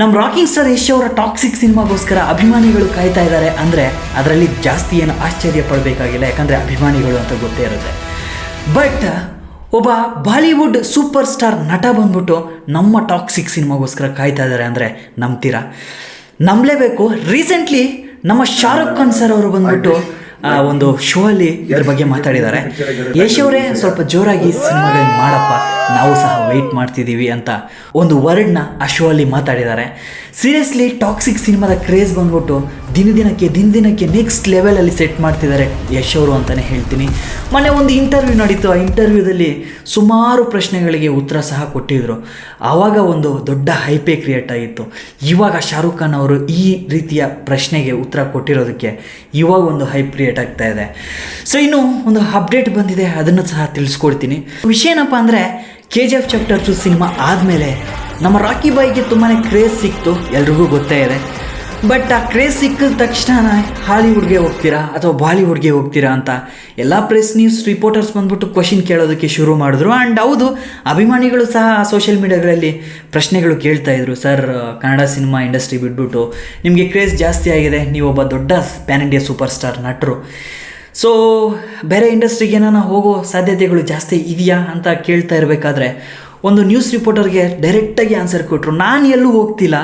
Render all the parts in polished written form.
ನಮ್ಮ rocking star Yash ಅವರ toxic ಸಿನಿಮಾಗೋಸ್ಕರ ಅಭಿಮಾನಿಗಳು ಕಾಯ್ತಾ ಇದ್ದಾರೆ ಅಂದರೆ ಅದರಲ್ಲಿ ಜಾಸ್ತಿ ಏನು ಆಶ್ಚರ್ಯ ಪಡಬೇಕಾಗಿಲ್ಲ, ಯಾಕಂದರೆ ಅಭಿಮಾನಿಗಳು ಅಂತ ಗೊತ್ತೇ ಇರುತ್ತೆ. ಬಟ್ ಒಬ್ಬ ಬಾಲಿವುಡ್ ಸೂಪರ್ ಸ್ಟಾರ್ ನಟ ಬಂದ್ಬಿಟ್ಟು ನಮ್ಮ ಟಾಕ್ಸಿಕ್ ಸಿನಿಮಾಗೋಸ್ಕರ ಕಾಯ್ತಾ ಇದ್ದಾರೆ ಅಂದರೆ ನಂಬ್ತೀರಾ? ನಂಬಲೇಬೇಕು. ರೀಸೆಂಟ್ಲಿ ನಮ್ಮ ಶಾರುಖ್ ಖಾನ್ ಸರ್ ಅವರು ಬಂದ್ಬಿಟ್ಟು ಒಂದು ಶೋ ಅಲ್ಲಿ ಇದ್ರ ಬಗ್ಗೆ ಮಾತಾಡಿದ್ದಾರೆ. ಯಶ್ ಅವರೇ ಸ್ವಲ್ಪ ಜೋರಾಗಿ ಸಿನಿಮಾಗಳನ್ನ ಮಾಡಪ್ಪ, ನಾವು ಸಹ ವೆಯ್ಟ್ ಮಾಡ್ತಿದ್ದೀವಿ ಅಂತ ಒಂದು ವರ್ಡ್ನ ಆ ಶೋ ಅಲ್ಲಿ ಮಾತಾಡಿದ್ದಾರೆ. ಸೀರಿಯಸ್ಲಿ ಟಾಕ್ಸಿಕ್ ಸಿನಿಮಾದ ಕ್ರೇಜ್ ಬಂದ್ಬಿಟ್ಟು ದಿನದಿನಕ್ಕೆ ನೆಕ್ಸ್ಟ್ ಲೆವೆಲಲ್ಲಿ ಸೆಟ್ ಮಾಡ್ತಿದ್ದಾರೆ ಯಶ್ ಅವರು ಅಂತಲೇ ಹೇಳ್ತೀನಿ. ಮೊನ್ನೆ ಒಂದು ಇಂಟರ್ವ್ಯೂ ನಡೀತು. ಆ ಇಂಟರ್ವ್ಯೂದಲ್ಲಿ ಸುಮಾರು ಪ್ರಶ್ನೆಗಳಿಗೆ ಉತ್ತರ ಸಹ ಕೊಟ್ಟಿದ್ರು. ಆವಾಗ ಒಂದು ದೊಡ್ಡ ಹೈಪೇ ಕ್ರಿಯೇಟ್ ಆಗಿತ್ತು. ಇವಾಗ ಶಾರುಖ್ ಖಾನ್ ಅವರು ಈ ರೀತಿಯ ಪ್ರಶ್ನೆಗೆ ಉತ್ತರ ಕೊಟ್ಟಿರೋದಕ್ಕೆ ಇವಾಗ ಒಂದು ಹೈಪ್ ಕ್ರಿಯೇಟ್ ಆಗ್ತಾ ಇದೆ. ಸೊ ಇನ್ನು ಒಂದು ಅಪ್ಡೇಟ್ ಬಂದಿದೆ, ಅದನ್ನು ಸಹ ತಿಳಿಸ್ಕೊಡ್ತೀನಿ. ವಿಷಯ ಏನಪ್ಪ ಅಂದರೆ KGF ಚಾಪ್ಟರ್ 2 ಸಿನಿಮಾ ಆದಮೇಲೆ ನಮ್ಮ ರಾಕಿ ಬಾಯ್ಗೆ ತುಂಬಾ ಕ್ರೇಜ್ ಸಿಕ್ತು, ಎಲ್ರಿಗೂ ಗೊತ್ತೇ ಇದೆ. ಬಟ್ ಆ ಕ್ರೇಜ್ ಸಿಕ್ಕಿದ ತಕ್ಷಣ ಹಾಲಿವುಡ್ಗೆ ಹೋಗ್ತೀರಾ ಅಥವಾ ಬಾಲಿವುಡ್ಗೆ ಹೋಗ್ತೀರಾ ಅಂತ ಎಲ್ಲ ಪ್ರೆಸ್ ನ್ಯೂಸ್ ರಿಪೋರ್ಟರ್ಸ್ ಬಂದ್ಬಿಟ್ಟು ಕ್ವಶನ್ ಕೇಳೋದಕ್ಕೆ ಶುರು ಮಾಡಿದ್ರು. ಆ್ಯಂಡ್ ಹೌದು, ಅಭಿಮಾನಿಗಳು ಸಹ ಸೋಷಿಯಲ್ ಮೀಡಿಯಾಗಳಲ್ಲಿ ಪ್ರಶ್ನೆಗಳು ಕೇಳ್ತಾಯಿದ್ರು. ಸರ್, ಕನ್ನಡ ಸಿನಿಮಾ ಇಂಡಸ್ಟ್ರಿ ಬಿಟ್ಬಿಟ್ಟು ನಿಮಗೆ ಕ್ರೇಜ್ ಜಾಸ್ತಿ ಆಗಿದೆ, ನೀವೊಬ್ಬ ದೊಡ್ಡ ಪ್ಯಾನ್ ಇಂಡಿಯಾ ಸೂಪರ್ ಸ್ಟಾರ್ ನಟರು, ಸೊ ಬೇರೆ ಇಂಡಸ್ಟ್ರಿಗೆ ಏನಾನ ಹೋಗೋ ಸಾಧ್ಯತೆಗಳು ಜಾಸ್ತಿ ಇದೆಯಾ ಅಂತ ಕೇಳ್ತಾ ಇರಬೇಕಾದ್ರೆ ಒಂದು ನ್ಯೂಸ್ ರಿಪೋರ್ಟರ್ಗೆ ಡೈರೆಕ್ಟಾಗಿ ಆನ್ಸರ್ ಕೊಟ್ಟರು, ನಾನು ಎಲ್ಲೂ ಹೋಗ್ತಿಲ್ಲ,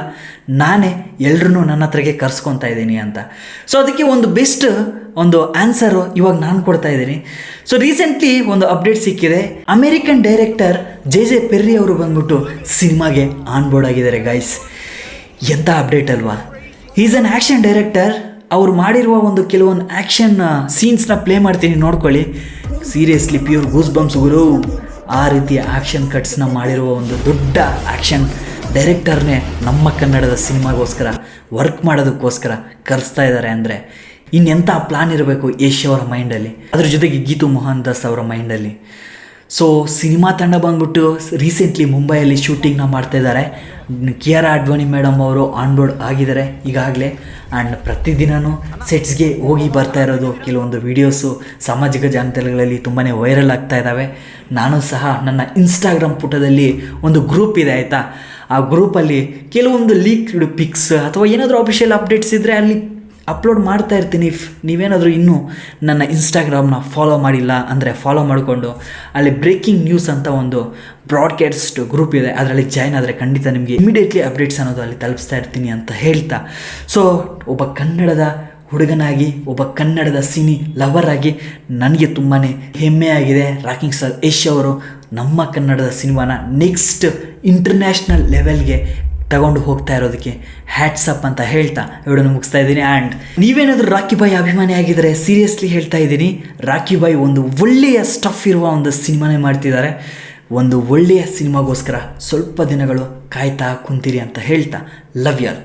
ನಾನೇ ಎಲ್ಲರೂ ನನ್ನ ಹತ್ರಗೆ ಕರ್ಸ್ಕೊತಾ ಇದ್ದೀನಿ ಅಂತ. ಸೊ ಅದಕ್ಕೆ ಒಂದು ಬೆಸ್ಟ್ ಒಂದು ಆನ್ಸರು ಇವಾಗ ನಾನು ಕೊಡ್ತಾ ಇದ್ದೀನಿ. ಸೊ ರೀಸೆಂಟ್ಲಿ ಒಂದು ಅಪ್ಡೇಟ್ ಸಿಕ್ಕಿದೆ. ಅಮೇರಿಕನ್ ಡೈರೆಕ್ಟರ್ JJ ಪೆರ್ರಿ ಅವರು ಬಂದ್ಬಿಟ್ಟು ಸಿನಿಮಾಗೆ ಆನ್ ಬೋರ್ಡ್ ಆಗಿದ್ದಾರೆ ಗೈಸ್. ಎಂಥ ಅಪ್ಡೇಟ್ ಅಲ್ವಾ? Is an action director. ಅವ್ರು ಮಾಡಿರುವ ಒಂದು ಕೆಲವೊಂದು ಆ್ಯಕ್ಷನ್ ಸೀನ್ಸ್ನ ಪ್ಲೇ ಮಾಡ್ತೀನಿ, ನೋಡ್ಕೊಳ್ಳಿ. ಸೀರಿಯಸ್ಲಿ ಪ್ಯೂರ್ ಗೂಸ್ ಬಂಪ್ಸ್ ಗುರು. ಆ ರೀತಿಯ ಆ್ಯಕ್ಷನ್ ಕಟ್ಸ್ನ ಮಾಡಿರುವ ಒಂದು ದೊಡ್ಡ ಆ್ಯಕ್ಷನ್ ಡೈರೆಕ್ಟರ್ನೇ ನಮ್ಮ ಕನ್ನಡದ ಸಿನಿಮಾಗೋಸ್ಕರ ವರ್ಕ್ ಮಾಡೋದಕ್ಕೋಸ್ಕರ ಕರೆಸ್ತಾ ಇದ್ದಾರೆ ಅಂದರೆ ಇನ್ನೆಂಥ ಪ್ಲಾನ್ ಇರಬೇಕು ಯಶ್ ಅವರ ಮೈಂಡಲ್ಲಿ, ಅದ್ರ ಜೊತೆಗೆ ಗೀತು ಮೋಹನ್ ದಾಸ್ ಅವರ ಮೈಂಡಲ್ಲಿ. ಸೊ ಸಿನಿಮಾ ತಂಡ ಬಂದ್ಬಿಟ್ಟು ರೀಸೆಂಟ್ಲಿ ಮುಂಬೈಯಲ್ಲಿ ಶೂಟಿಂಗ್ನ ಮಾಡ್ತಾಯಿದ್ದಾರೆ. ಕಿಯಾರಾ ಅಡ್ವಾಣಿ ಮೇಡಮ್ ಅವರು ಆನ್ ಬೋರ್ಡ್ ಆಗಿದ್ದಾರೆ ಈಗಾಗಲೇ. ಆ್ಯಂಡ್ ಪ್ರತಿದಿನವೂ ಸೆಟ್ಸ್ಗೆ ಹೋಗಿ ಬರ್ತಾ ಇರೋದು ಕೆಲವೊಂದು ವೀಡಿಯೋಸು ಸಾಮಾಜಿಕ ಜಾಲತಾಣಗಳಲ್ಲಿ ತುಂಬಾ ವೈರಲ್ ಆಗ್ತಾ ಇದ್ದಾವೆ. ನಾನು ಸಹ ನನ್ನ ಇನ್ಸ್ಟಾಗ್ರಾಮ್ ಪುಟದಲ್ಲಿ ಒಂದು ಗ್ರೂಪ್ ಇದೆ ಆಯಿತಾ, ಆ ಗ್ರೂಪಲ್ಲಿ ಕೆಲವೊಂದು ಲೀಕ್ಡ್ ಪಿಕ್ಸ್ ಅಥವಾ ಏನಾದರೂ ಅಫಿಷಿಯಲ್ ಅಪ್ಡೇಟ್ಸ್ ಇದ್ದರೆ ಅಲ್ಲಿ ಅಪ್ಲೋಡ್ ಮಾಡ್ತಾ ಇರ್ತೀನಿ. ನೀವೇನಾದರೂ ಇನ್ನೂ ನನ್ನ ಇನ್ಸ್ಟಾಗ್ರಾಮ್ನ ಫಾಲೋ ಮಾಡಿಲ್ಲ ಅಂದರೆ ಫಾಲೋ ಮಾಡಿಕೊಂಡು ಅಲ್ಲಿ ಬ್ರೇಕಿಂಗ್ ನ್ಯೂಸ್ ಅಂತ ಒಂದು ಬ್ರಾಡ್ಕಾಸ್ಟ್ ಗ್ರೂಪ್ ಇದೆ, ಅದರಲ್ಲಿ ಜಾಯ್ನ್ ಆದರೆ ಖಂಡಿತ ನಿಮಗೆ ಇಮಿಡಿಯೇಟ್ಲಿ ಅಪ್ಡೇಟ್ಸ್ ಅನ್ನೋದು ಅಲ್ಲಿ ತಲುಪಿಸ್ತಾ ಇರ್ತೀನಿ ಅಂತ ಹೇಳ್ತಾ, ಸೊ ಒಬ್ಬ ಕನ್ನಡದ ಹುಡುಗನಾಗಿ, ಒಬ್ಬ ಕನ್ನಡದ ಸಿನಿ ಲವರ್ ಆಗಿ ನನಗೆ ತುಂಬಾ ಹೆಮ್ಮೆ ಆಗಿದೆ. ರಾಕಿಂಗ್ ಸ್ಟಾರ್ ಯಶ್ ಅವರು ನಮ್ಮ ಕನ್ನಡದ ಸಿನಿಮಾನ ನೆಕ್ಸ್ಟ್ ಇಂಟರ್ನ್ಯಾಷನಲ್ ಲೆವೆಲ್ಗೆ ತಗೊಂಡು ಹೋಗ್ತಾ ಇರೋದಕ್ಕೆ ಹ್ಯಾಟ್ಸ್ ಅಪ್ ಅಂತ ಹೇಳ್ತಾ ವಿಡಿಯೋನ ಮುಗಿಸ್ತಾ ಇದ್ದೀನಿ. ಆ್ಯಂಡ್ ನೀವೇನಾದರೂ ರಾಕಿ ಬಾಯ್ ಅಭಿಮಾನಿ ಆಗಿದ್ದರೆ ಸೀರಿಯಸ್ಲಿ ಹೇಳ್ತಾ ಇದ್ದೀನಿ, ರಾಕಿ ಬಾಯ್ ಒಂದು ಒಳ್ಳೆಯ ಸ್ಟಫ್ ಇರುವ ಒಂದು ಸಿನಿಮಾನೇ ಮಾಡ್ತಿದ್ದಾರೆ. ಒಂದು ಒಳ್ಳೆಯ ಸಿನಿಮಾಗೋಸ್ಕರ ಸ್ವಲ್ಪ ದಿನಗಳು ಕಾಯ್ತಾ ಕುಂತೀರಿ ಅಂತ ಹೇಳ್ತಾ, ಲವ್ ಯು ಆಲ್.